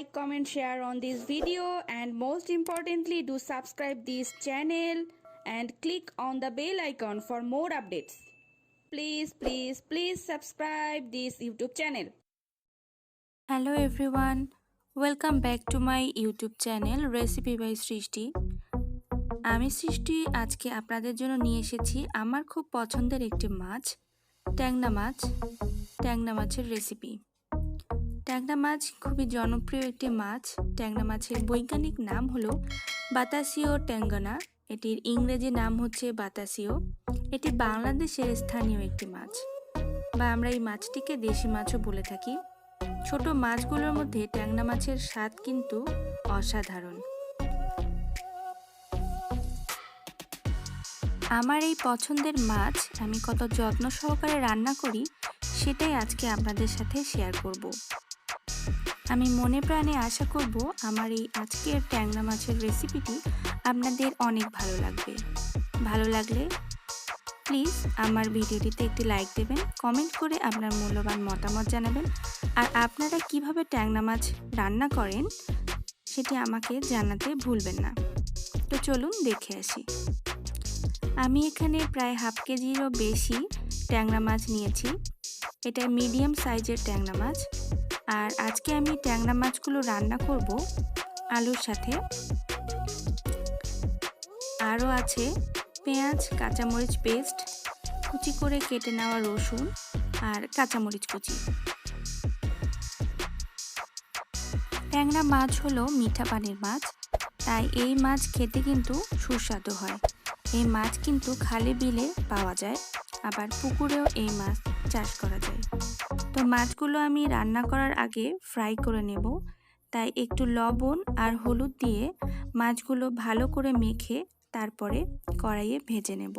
like, comment, share on this video, and most importantly do subscribe this channel and click on the bell icon for more updates. Please subscribe this YouTube channel. Hello everyone, welcome back to my YouTube channel Recipe by Sristy. আমি সৃষ্টি আজকে আপনাদের জন্য নিয়ে এসেছি আমার খুব পছন্দের একটি মাছ, ট্যাংনা মাছের রেসিপি। ট্যাংনা মাছ খুবই জনপ্রিয় একটি মাছ। ট্যাংনা মাছের বৈজ্ঞানিক নাম হলো বাতাসীয় ট্যাঙ্গনা, এটির ইংরেজি নাম হচ্ছে বাতাসীয়। এটি বাংলাদেশের স্থানীয় একটি মাছ, বা আমরা এই মাছটিকে দেশি মাছও বলে থাকি। ছোট মাছগুলোর মধ্যে ট্যাংনা মাছের স্বাদ কিন্তু অসাধারণ। আমার এই পছন্দের মাছ আমি কত যত্ন সহকারে রান্না করি সেটাই আজকে আপনাদের সাথে শেয়ার করব। আমি মনে প্রাণে আশা করব আমার এই আজকের ট্যাংনা মাছের রেসিপিটি আপনাদের অনেক ভালো লাগবে। ভালো লাগলে প্লিজ আমার ভিডিওটিতে একটি লাইক দেবেন, কমেন্ট করে আপনার মূল্যবান মতামত জানাবেন, আর আপনারা কিভাবে ট্যাংনা মাছ রান্না করেন সেটি আমাকে জানাতে ভুলবেন না। তো চলুন দেখে আসি। আমি এখানে প্রায় হাফ কেজিরও বেশি ট্যাংরা মাছ নিয়েছি। এটা মিডিয়াম সাইজের ট্যাংরা মাছ। আর আজকে আমি ট্যাংরা মাছগুলো রান্না করব আলুর সাথে। আরও আছে পেঁয়াজ, কাঁচামরিচ পেস্ট, কুচি করে কেটে নেওয়া রসুন আর কাঁচামরিচ কুচি। ট্যাংরা মাছ হলো মিঠা পানির মাছ, তাই এই মাছ খেতে কিন্তু সুস্বাদু হয়। এই মাছ কিন্তু খালে বিলে পাওয়া যায়, আবার পুকুরেও এই মাছ চাষ করা যায়। তো মাছগুলো আমি রান্না করার আগে ফ্রাই করে নেব, তাই একটু লবণ আর হলুদ দিয়ে মাছগুলো ভালো করে মেখে তারপরে কড়াইয়ে ভেজে নেব।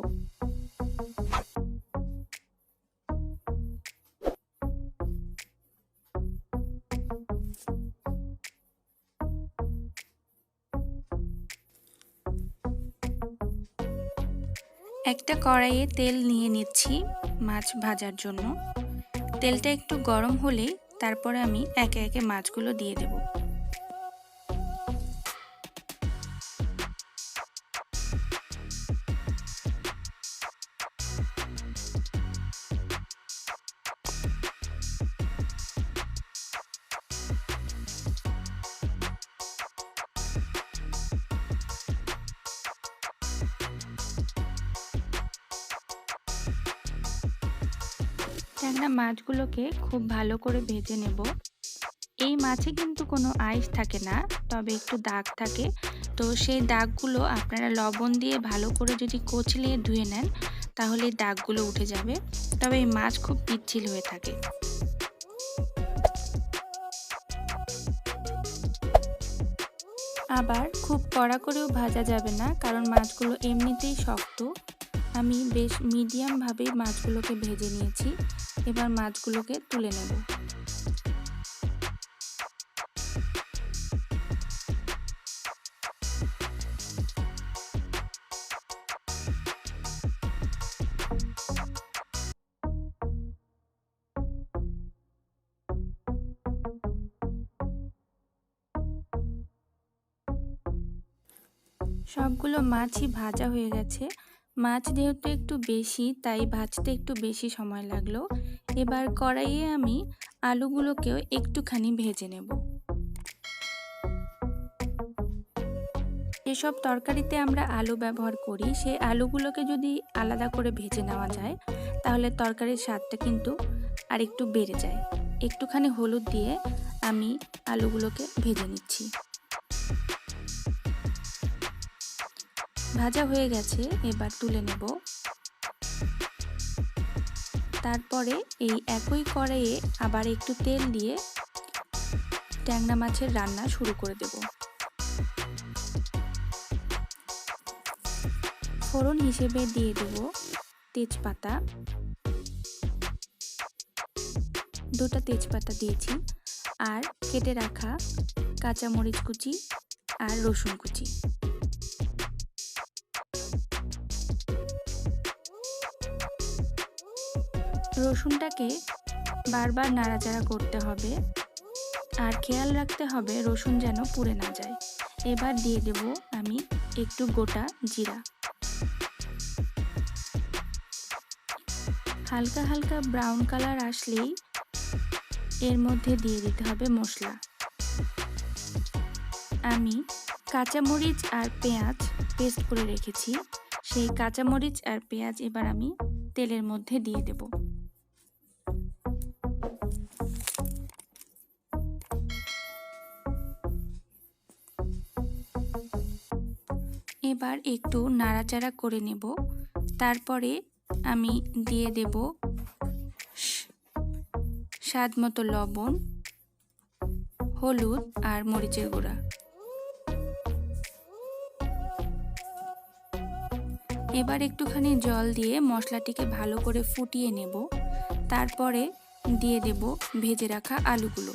একটা কড়াইয়ে তেল নিয়ে নিচ্ছি মাছ ভাজার জন্য। তেলটা একটু গরম হলেই তারপরে আমি একে একে মাছগুলো দিয়ে দেব। ট্যাংরা মাছগুলোকে খুব ভালো করে ভেজে নেব। এই মাছে কিন্তু কোনো আইস থাকে না, তবে একটু দাগ থাকে। তো সেই দাগগুলো আপনারা লবণ দিয়ে ভালো করে যদি কচলিয়ে ধুয়ে নেন তাহলে দাগগুলো উঠে যাবে। তবে এই মাছ খুব পিচ্ছিল হয়ে থাকে। আবার খুব কড়া করেও ভাজা যাবে না, কারণ মাছগুলো এমনিতেই শক্ত। আমি বেশ মিডিয়ামভাবেই মাছগুলোকে ভেজে নিয়েছি। এবার মাছগুলোকে তুলে নেব। সবগুলো মাছই ভাজা হয়ে গেছে। মাছ যেহেতু একটু বেশি, তাই ভাজতে একটু বেশি সময় লাগলো। এবার কড়াইয়ে আমি আলুগুলোকেও একটুখানি ভেজে নেব। যেসব তরকারিতে আমরা আলু ব্যবহার করি সেই আলুগুলোকে যদি আলাদা করে ভেজে নেওয়া যায় তাহলে তরকারির স্বাদটা কিন্তু আর একটু বেড়ে যায়। একটুখানি হলুদ দিয়ে আমি আলুগুলোকে ভেজে নিচ্ছি। ভাজা হয়ে গেছে, এবার তুলে নেব। তারপরে এই একই কড়াইয়ে আবার একটু তেল দিয়ে ট্যাংরা মাছের রান্না শুরু করে দেব। ফোড়ন হিসেবে দিয়ে দেব তেজপাতা, 2টা তেজপাতা দিয়েছি, আর কেটে রাখা কাঁচামরিচ কুচি আর রসুন কুচি। রসুনটাকে বারবার নাড়াচাড়া করতে হবে, আর খেয়াল রাখতে হবে রসুন যেন পুড়ে না যায়। এবার দিয়ে দেব আমি একটু গোটা জিরা। হালকা হালকা ব্রাউন কালার আসলেই এর মধ্যে দিয়ে দিতে হবে মশলা। আমি কাঁচামরিচ আর পেঁয়াজ পেস্ট করে রেখেছি, সেই কাঁচামরিচ আর পেঁয়াজ এবার আমি তেলের মধ্যে দিয়ে দেব। এবার একটু নাড়াচাড়া করে নেব। তারপরে আমি দিয়ে দেব স্বাদ মতো লবণ, হলুদ আর মরিচের গুঁড়া। এবার একটুখানি জল দিয়ে মশলাটিকে ভালো করে ফুটিয়ে নেব। তারপরে দিয়ে দেব ভেজে রাখা আলুগুলো।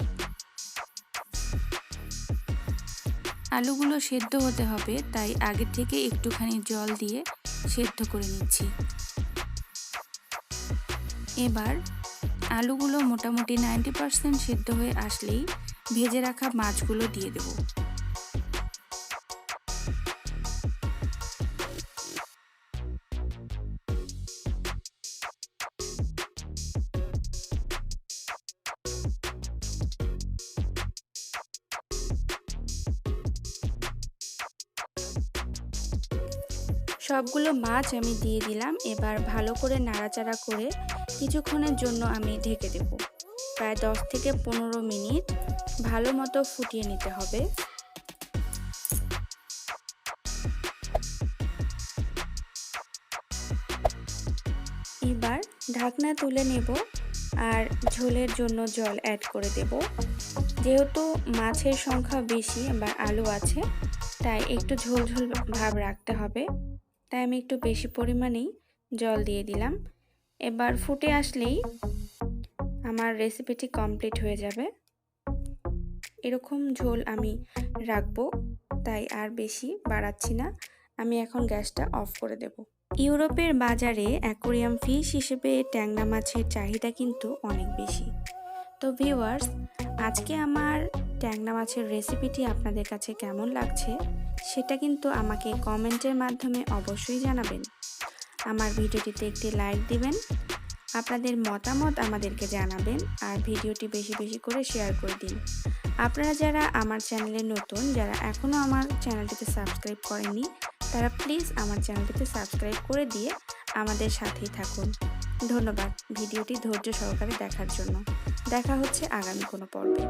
আলুগুলো সেদ্ধ হতে হবে, তাই আগে থেকে একটুখানি জল দিয়ে সেদ্ধ করে নিচ্ছি। এবার আলুগুলো মোটামুটি 90% সেদ্ধ হয়ে আসলেই ভেজে রাখা মাছগুলো দিয়ে দেব। সবগুলো মাছ আমি দিয়ে দিলাম। এবার ভালো করে নাড়াচাড়া করে কিছুক্ষণের জন্য আমি ঢেকে দেব। প্রায় 10 থেকে 15 মিনিট ভালো মতো ফুটিয়ে নিতে হবে। এবার ঢাকনা তুলে নেব আর ঝোলের জন্য জল অ্যাড করে দেব। যেহেতু মাছের সংখ্যা বেশি বা আলু আছে, তাই একটু ঝোল ঝোল ভাব রাখতে হবে, তাই আমি একটু বেশি পরিমাণেই জল দিয়ে দিলাম। এবার ফুটে আসলেই আমার রেসিপিটি কমপ্লিট হয়ে যাবে। এরকম ঝোল আমি রাখবো, তাই আর বেশি বাড়াচ্ছি না। আমি এখন গ্যাসটা অফ করে দেব। ইউরোপের বাজারে অ্যাকোয়ারিয়াম ফিশ হিসেবে ট্যাংরা মাছের চাহিদা কিন্তু অনেক বেশি। তো ভিউয়ার্স, আজকে আমার ট্যাংরা মাছের রেসিপিটি আপনাদের কাছে কেমন লাগছে সেটা কিন্তু আমাকে কমেন্টের মাধ্যমে অবশ্যই জানাবেন। আমার ভিডিওটিতে একটি লাইক দিবেন, আপনাদের মতামত আমাদেরকে জানাবেন, আর ভিডিওটি বেশি বেশি করে শেয়ার করে দিন। আপনারা যারা আমার চ্যানেলে নতুন, যারা এখনও আমার চ্যানেলটিতে সাবস্ক্রাইব করেননি, তারা প্লিজ আমার চ্যানেলটিতে সাবস্ক্রাইব করে দিয়ে আমাদের সাথেই থাকুন। ধন্যবাদ ভিডিওটি ধৈর্য সহকারে দেখার জন্য। দেখা হচ্ছে আগামী কোনো পর্বে।